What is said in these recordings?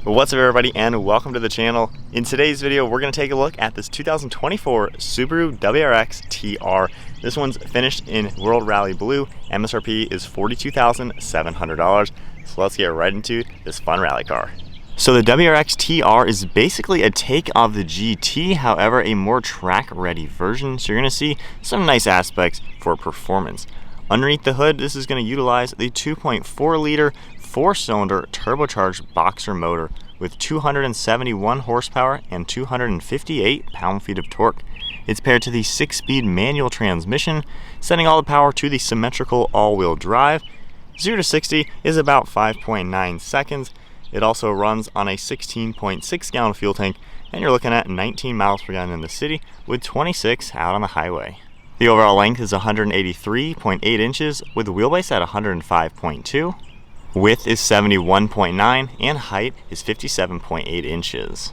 What's up everybody, and welcome to the channel. In today's video we're going to take a look at this 2024 Subaru WRX TR. This one's finished in World Rally Blue. MSRP is $42,700. So let's get right into this fun rally car. So the WRX TR is basically a take of the GT, however a more track ready version. So you're going to see some nice aspects for performance. Underneath the hood, this is going to utilize the 2.4 liter 4-cylinder turbocharged Boxer motor with 271 horsepower and 258 pound-feet of torque. It's paired to the 6-speed manual transmission, sending all the power to the symmetrical all-wheel drive. 0 to 60 is about 5.9 seconds. It also runs on a 16.6 gallon fuel tank, and you're looking at 19 miles per gallon in the city with 26 out on the highway. The overall length is 183.8 inches with wheelbase at 105.2. Width is 71.9 and height is 57.8 inches.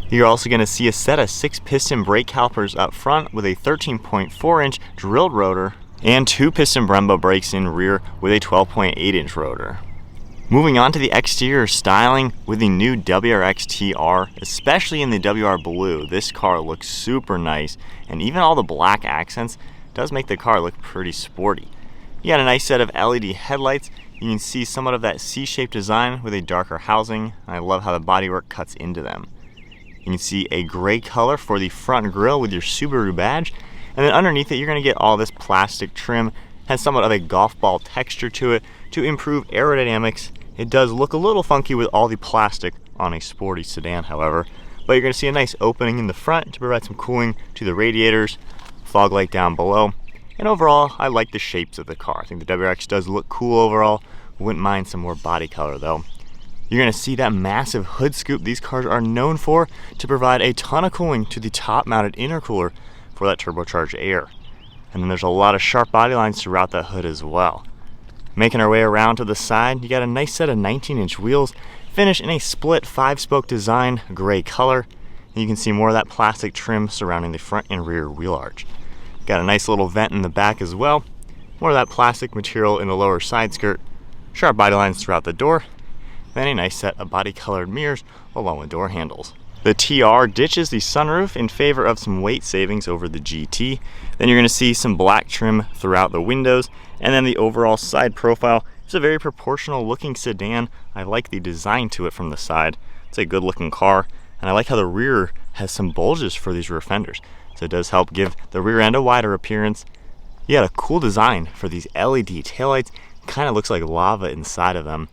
You're also going to see a set of 6-piston brake calipers up front with a 13.4-inch drilled rotor and 2-piston Brembo brakes in rear with a 12.8-inch rotor. Moving on to the exterior styling with the new WRX TR, especially in the WR Blue, this car looks super nice, and even all the black accents does make the car look pretty sporty. You got a nice set of LED headlights. You can see somewhat of that C-shaped design with a darker housing. I love how the bodywork cuts into them. You can see a gray color for the front grille with your Subaru badge, and then underneath it you're going to get all this plastic trim. Has somewhat of a golf ball texture to it to improve aerodynamics. It does look a little funky with all the plastic on a sporty sedan, however, but you're going to see a nice opening in the front to provide some cooling to the radiators, fog light down below. And overall, I like the shapes of the car. I think the WRX does look cool overall. Wouldn't mind some more body color though. You're going to see that massive hood scoop these cars are known for to provide a ton of cooling to the top mounted intercooler for that turbocharged air. And then there's a lot of sharp body lines throughout that hood as well. Making our way around to the side, you got a nice set of 19-inch wheels, finished in a split 5-spoke design, gray color. And you can see more of that plastic trim surrounding the front and rear wheel arch. Got a nice little vent in the back as well. More of that plastic material in the lower side skirt. Sharp body lines throughout the door. Then a nice set of body colored mirrors along with door handles. The TR ditches the sunroof in favor of some weight savings over the GT. Then you're going to see some black trim throughout the windows. And then the overall side profile is a very proportional looking sedan. I like the design to it from the side. It's a good looking car. And I like how the rear has some bulges for these rear fenders. So it does help give the rear end a wider appearance. You got a cool design for these LED taillights. Kind of looks like lava inside of them.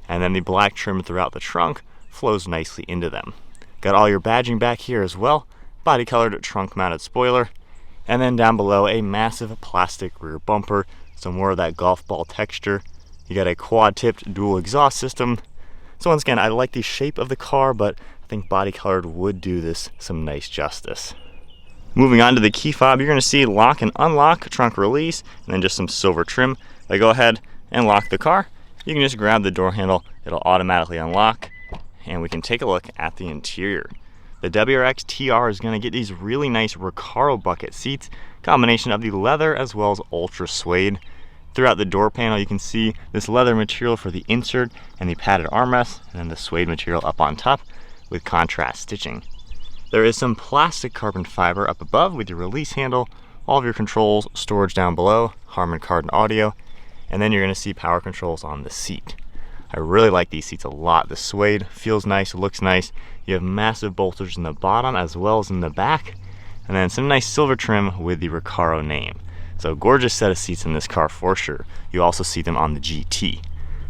And then the black trim throughout the trunk flows nicely into them. Got all your badging back here as well. Body colored trunk mounted spoiler. And then down below a massive plastic rear bumper. Some more of that golf ball texture. You got a quad tipped dual exhaust system. So once again, I like the shape of the car, but I think body colored would do this some nice justice. Moving on to the key fob, you're going to see lock and unlock, trunk release, and then just some silver trim. If I go ahead and lock the car, you can just grab the door handle, it'll automatically unlock, and we can take a look at the interior. The WRX TR is going to get these really nice Recaro bucket seats, combination of the leather as well as Ultra Suede. Throughout the door panel you can see this leather material for the insert and the padded armrest, and then the suede material up on top with contrast stitching. There is some plastic carbon fiber up above with your release handle, all of your controls, storage down below, Harman Kardon audio, and then you're going to see power controls on the seat. I really like these seats a lot. The suede feels nice, looks nice. You have massive bolsters in the bottom as well as in the back, and then some nice silver trim with the Recaro name. So gorgeous set of seats in this car for sure. You also see them on the GT.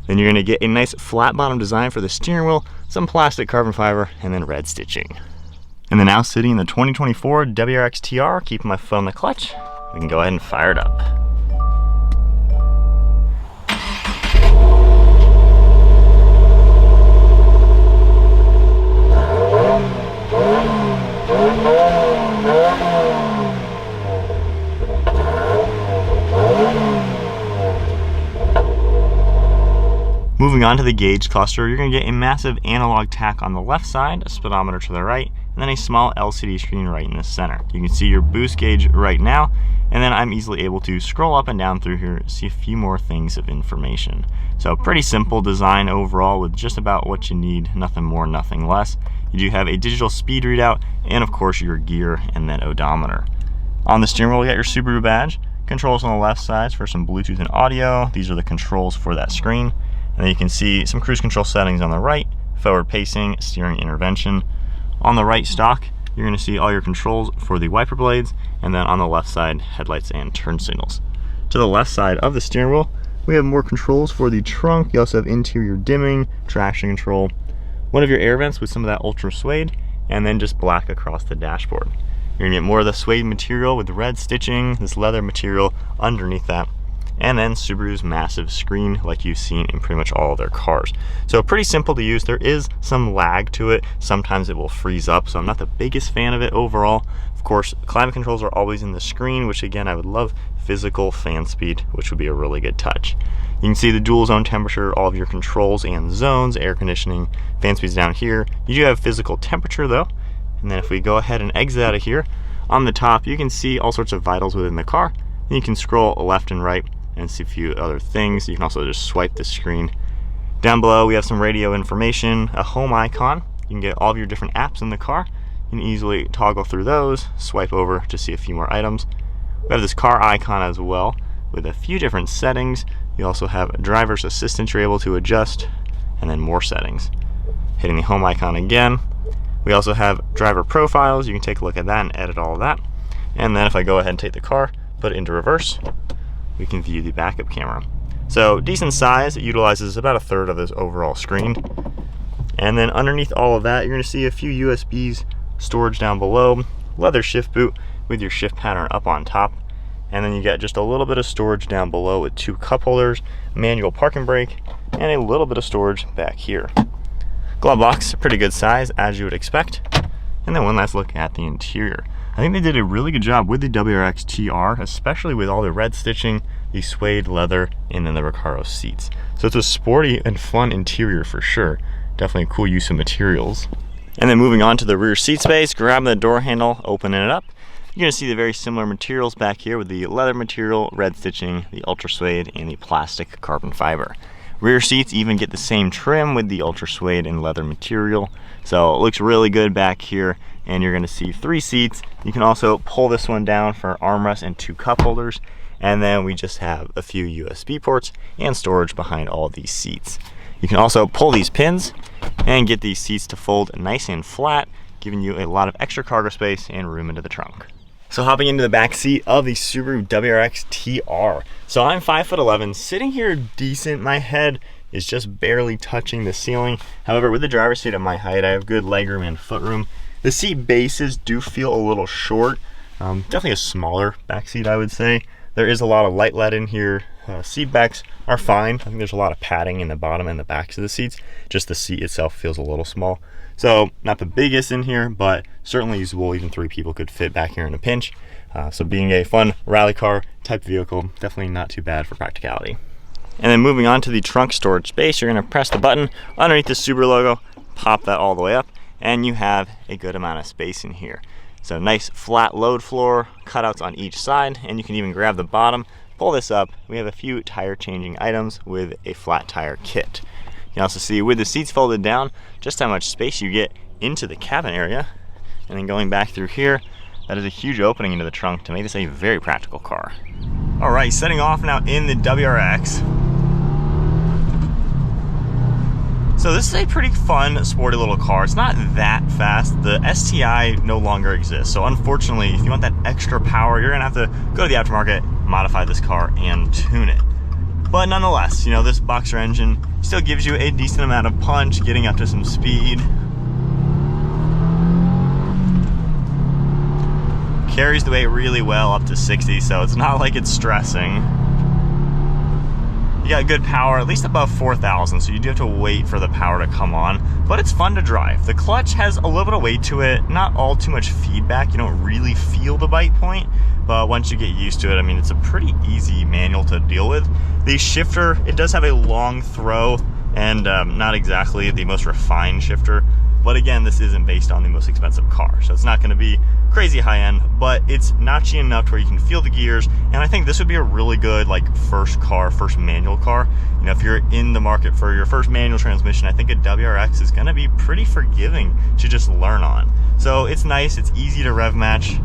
Then you're going to get a nice flat bottom design for the steering wheel, some plastic carbon fiber, and then red stitching. And then now sitting in the 2024 WRX TR, keeping my foot on the clutch, we can go ahead and fire it up. Moving on to the gauge cluster, you're going to get a massive analog tack on the left side, a speedometer to the right, and then a small LCD screen right in the center. You can see your boost gauge right now, And then I'm easily able to scroll up and down through here, see a few more things of information. So pretty simple design overall with just about what you need, nothing more, nothing less. You do have a digital speed readout and of course your gear and then odometer. On the steering wheel, you got your Subaru badge. Controls on the left side for some Bluetooth and audio. These are the controls for that screen. And then you can see some cruise control settings on the right, forward pacing, steering intervention. On the right stock, you're going to see all your controls for the wiper blades, and then on the left side, headlights and turn signals. To the left side of the steering wheel, we have more controls for the trunk. You also have interior dimming, traction control, one of your air vents with some of that Ultra Suede, and then just black across the dashboard. You're gonna get more of the suede material with the red stitching, this leather material underneath that, and then Subaru's massive screen like you've seen in pretty much all of their cars. So pretty simple to use. There is some lag to it. Sometimes it will freeze up, so I'm not the biggest fan of it overall. Of course, climate controls are always in the screen, which again, I would love physical fan speed, which would be a really good touch. You can see the dual zone temperature, all of your controls and zones, air conditioning, fan speeds down here. You do have physical temperature though. And then if we go ahead and exit out of here, on the top, you can see all sorts of vitals within the car. And you can scroll left and right and see a few other things. You can also just swipe the screen. Down below, we have some radio information, a home icon. You can get all of your different apps in the car. You can easily toggle through those, swipe over to see a few more items. We have this car icon as well with a few different settings. You also have a driver's assistant you're able to adjust, and then more settings. Hitting the home icon again. We also have driver profiles. You can take a look at that and edit all of that. And then if I go ahead and take the car, put it into reverse, we can view the backup camera. So decent size. It utilizes about a third of this overall screen. And then underneath all of that, you're gonna see a few USBs, storage down below, leather shift boot with your shift pattern up on top. And then you got just a little bit of storage down below with 2 cup holders, manual parking brake, and a little bit of storage back here. Glove box, pretty good size as you would expect. And then one last look at the interior. I think they did a really good job with the WRX TR, especially with all the red stitching, the suede leather, and then the Recaro seats. So it's a sporty and fun interior for sure. Definitely a cool use of materials. And then moving on to the rear seat space, grabbing the door handle, opening it up. You're gonna see the very similar materials back here with the leather material, red stitching, the Ultra Suede, and the plastic carbon fiber. Rear seats even get the same trim with the Ultra Suede and leather material. So it looks really good back here, and you're gonna see 3 seats. You can also pull this one down for armrests and 2 cup holders. And then we just have a few USB ports and storage behind all these seats. You can also pull these pins and get these seats to fold nice and flat, giving you a lot of extra cargo space and room into the trunk. So hopping into the back seat of the Subaru WRX TR. So I'm 5'11", sitting here decent. My head is just barely touching the ceiling. However, with the driver's seat at my height, I have good legroom and footroom. The seat bases do feel a little short. Definitely a smaller back seat, I would say. There is a lot of light LED in here. Seat backs are fine. I think there's a lot of padding in the bottom and the backs of the seats. Just the seat itself feels a little small. So not the biggest in here, but certainly usable. Even 3 people could fit back here in a pinch. So being a fun rally car type vehicle, definitely not too bad for practicality. And then moving on to the trunk storage space, you're gonna press the button underneath the Subaru logo, pop that all the way up, and you have a good amount of space in here. So nice flat load floor, cutouts on each side, and you can even grab the bottom, pull this up. We have a few tire changing items with a flat tire kit. You can also see with the seats folded down, just how much space you get into the cabin area. And then going back through here, that is a huge opening into the trunk to make this a very practical car. All right, setting off now in the WRX. So this is a pretty fun, sporty little car. It's not that fast. The STI no longer exists. So unfortunately, if you want that extra power, you're gonna have to go to the aftermarket, modify this car, and tune it. But nonetheless, you know, this Boxer engine still gives you a decent amount of punch, getting up to some speed. Carries the weight really well up to 60, so it's not like it's stressing. You got good power, at least above 4,000, so you do have to wait for the power to come on, but it's fun to drive. The clutch has a little bit of weight to it, not all too much feedback. You don't really feel the bite point, but once you get used to it, I mean, it's a pretty easy manual to deal with. The shifter, it does have a long throw and not exactly the most refined shifter, But again, this isn't based on the most expensive car, so it's not going to be crazy high-end, but it's notchy enough to where you can feel the gears, and I think this would be a really good like first manual car. You know, if you're in the market for your first manual transmission, I think a WRX is going to be pretty forgiving to just learn on. So it's nice, it's easy to rev match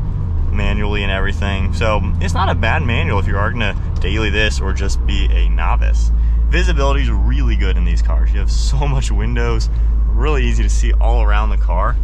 manually and everything, so it's not a bad manual if you are going to daily this or just be a novice. Visibility is really good in these cars. You have so much windows, really easy to see all around the car.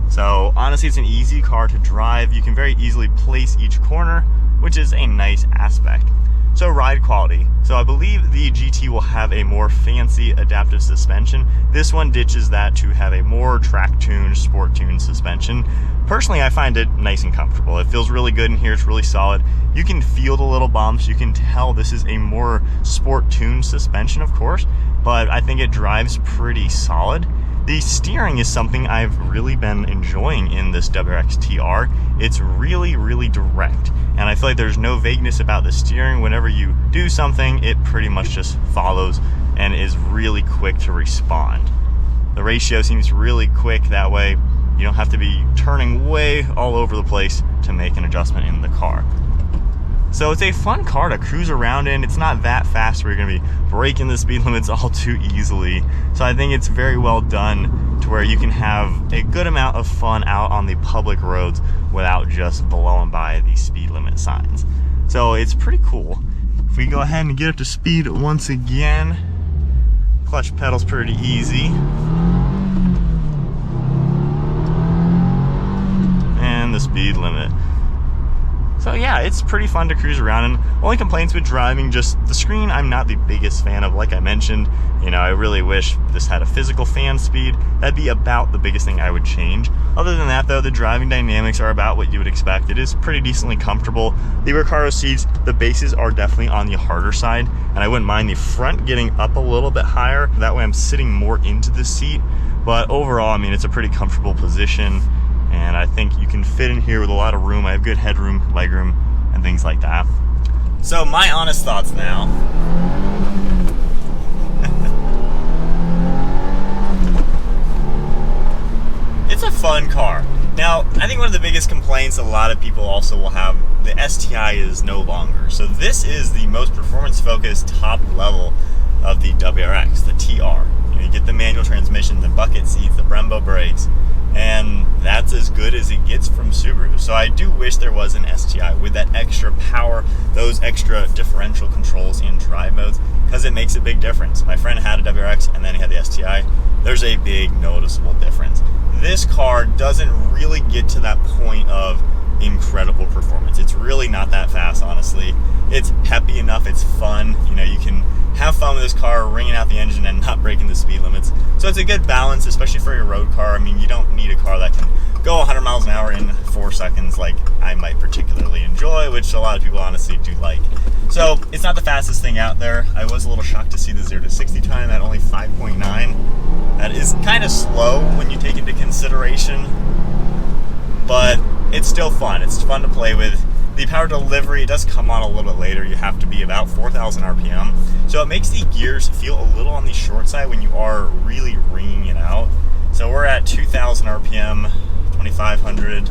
So honestly, it's an easy car to drive. You can very easily place each corner, which is a nice aspect. So ride quality. So I believe the GT will have a more fancy adaptive suspension. This one ditches that to have a more track-tuned, sport-tuned suspension. Personally, I find it nice and comfortable. It feels really good in here. It's really solid. You can feel the little bumps. You can tell this is a more sport-tuned suspension, of course, but I think it drives pretty solid. The steering is something I've really been enjoying in this WRX TR. It's really, really direct, and I feel like there's no vagueness about the steering. Whenever you do something, it pretty much just follows and is really quick to respond. The ratio seems really quick, that way you don't have to be turning way all over the place to make an adjustment in the car. So it's a fun car to cruise around in. It's not that fast where you're going to be breaking the speed limits all too easily. So I think it's very well done to where you can have a good amount of fun out on the public roads without just blowing by the speed limit signs. So it's pretty cool. If we go ahead and get up to speed once again, clutch pedal's pretty easy. And the speed limit. So yeah, it's pretty fun to cruise around, and only complaints with driving, just the screen I'm not the biggest fan of. Like I mentioned, you know, I really wish this had a physical fan speed. That'd be about the biggest thing I would change. Other than that though, the driving dynamics are about what you would expect. It is pretty decently comfortable. The Recaro seats, the bases are definitely on the harder side, and I wouldn't mind the front getting up a little bit higher. That way I'm sitting more into the seat. But overall, I mean, it's a pretty comfortable position, and I think you can fit in here with a lot of room. I have good headroom, legroom, and things like that. So my honest thoughts now. It's a fun car. Now, I think one of the biggest complaints a lot of people also will have, the STI is no longer. So this is the most performance-focused top level of the WRX, the TR. You get the manual transmission, the bucket seats, the Brembo brakes, and that's as good as it gets from Subaru. So I do wish there was an STI with that extra power, those extra differential controls in drive modes, because it makes a big difference. My friend had a WRX and then he had the STI. There's a big noticeable difference. This car doesn't really get to that point of incredible performance. It's really not that fast, honestly. It's peppy enough, it's fun. You know, you can have fun with this car, ringing out the engine and not breaking the speed limits. So it's a good balance, especially for your road car. I mean, you don't need a car that can go 100 miles an hour in 4 seconds like I might particularly enjoy, which a lot of people honestly do like. So it's not the fastest thing out there. I was a little shocked to see the 0 to 60 time at only 5.9. That is kind of slow when you take into consideration, but it's still fun. It's fun to play with. The power delivery does come on a little bit later. You have to be about 4,000 RPM. So it makes the gears feel a little on the short side when you are really ringing it out. So we're at 2,000 RPM, 2,500.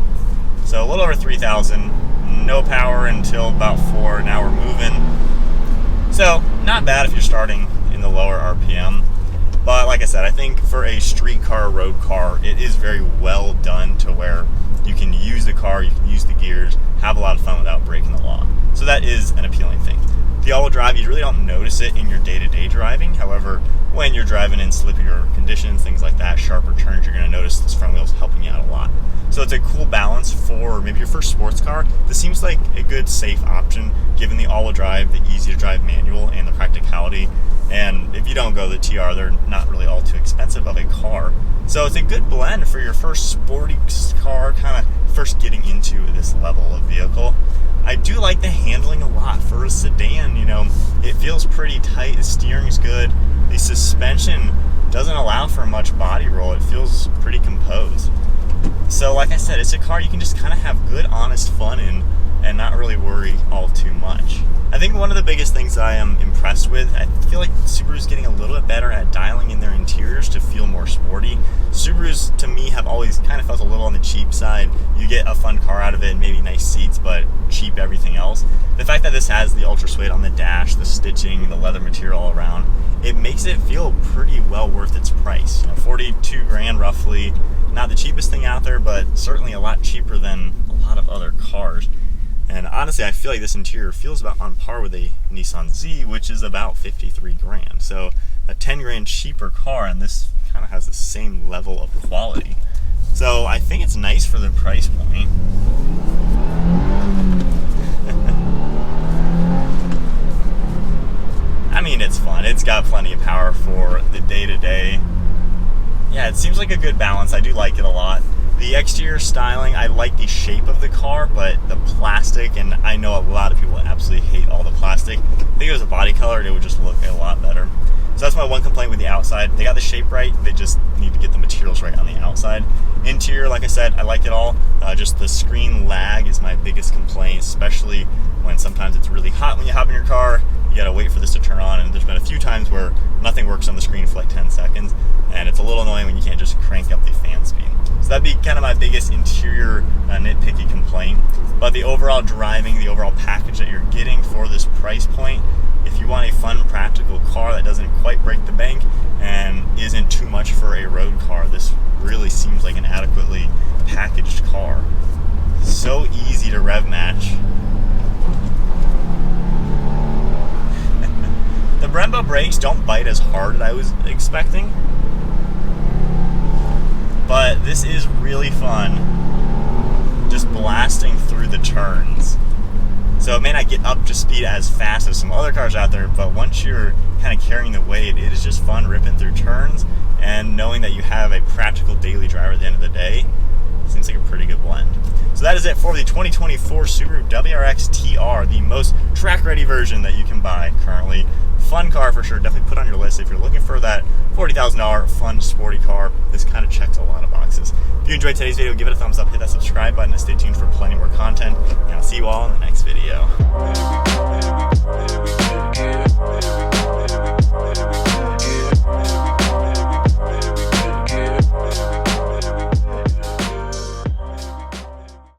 So a little over 3,000. No power until about 4. Now we're moving. So not bad if you're starting in the lower RPM. But like I said, I think for a street car, road car, it is very well done to where you can use the car, you can use the gears, have a lot of fun without breaking the law. So that is an appealing thing. The all-wheel drive, you really don't notice it in your day-to-day driving. However, when you're driving in slippier conditions, things like that, sharper turns, you're going to notice this front wheel's helping you out a lot. So it's a cool balance for maybe your first sports car. This seems like a good, safe option, given the all-wheel drive, the easy-to-drive manual, and the practicality. And if you don't go the TR, they're not really all too expensive of a car. So it's a good blend for your first sporty car, kind of first getting into this level of vehicle. I do like the handling a lot for a sedan. You know, it feels pretty tight, the steering's good, the suspension doesn't allow for much body roll, it feels pretty composed. So like I said, it's a car you can just kind of have good, honest fun in and not really worry all too much. I think one of the biggest things that I am impressed with, I feel like Subaru's getting a little bit better at dialing in their interiors to feel more more sporty. Subarus, to me, have always kind of felt a little on the cheap side. You get a fun car out of it, maybe nice seats, but cheap everything else. The fact that this has the Ultra Suede on the dash, the stitching, the leather material all around, it makes it feel pretty well worth its price. 42 grand roughly. Not the cheapest thing out there, but certainly a lot cheaper than a lot of other cars. And honestly, I feel like this interior feels about on par with a Nissan Z, which is about 53 grand. So a 10 grand cheaper car, and this kind of has the same level of quality. So I think it's nice for the price point. I mean, it's fun. It's got plenty of power for the day-to-day. Yeah, it seems like a good balance. I do like it a lot. The exterior styling, I like the shape of the car, but the plastic, and I know a lot of people absolutely hate all the plastic. I think if it was a body color, it would just look a lot better. So that's my one complaint with the outside. They got the shape right, they just need to get the materials right on the outside. Interior, like I said, I like it all. Just the screen lag is my biggest complaint, especially when sometimes it's really hot when you hop in your car. You gotta wait for this to turn on, and there's been a few times where nothing works on the screen for like 10 seconds, and it's a little annoying when you can't just crank up the fan speed. So that'd be kind of my biggest interior nitpicky complaint. But the overall driving, the overall package that you're getting for this price point, if you want a fun, practical car that doesn't quite break the bank and isn't too much for a road car, this really seems like an adequately packaged car. So easy to rev match. The Brembo brakes don't bite as hard as I was expecting, but this is really fun just blasting through the turns. So it may not get up to speed as fast as some other cars out there, but once you're kind of carrying the weight, it is just fun ripping through turns, and knowing that you have a practical daily driver at the end of the day seems like a pretty good blend. So that is it for the 2024 Subaru WRX TR, the most track-ready version that you can buy currently. Fun car for sure, definitely put on your list if you're looking for that $40,000 fun sporty car. This kind of checks a lot of boxes. If you enjoyed today's video, give it a thumbs up, hit that subscribe button, and stay tuned for plenty more content. And I'll see you all in the next video.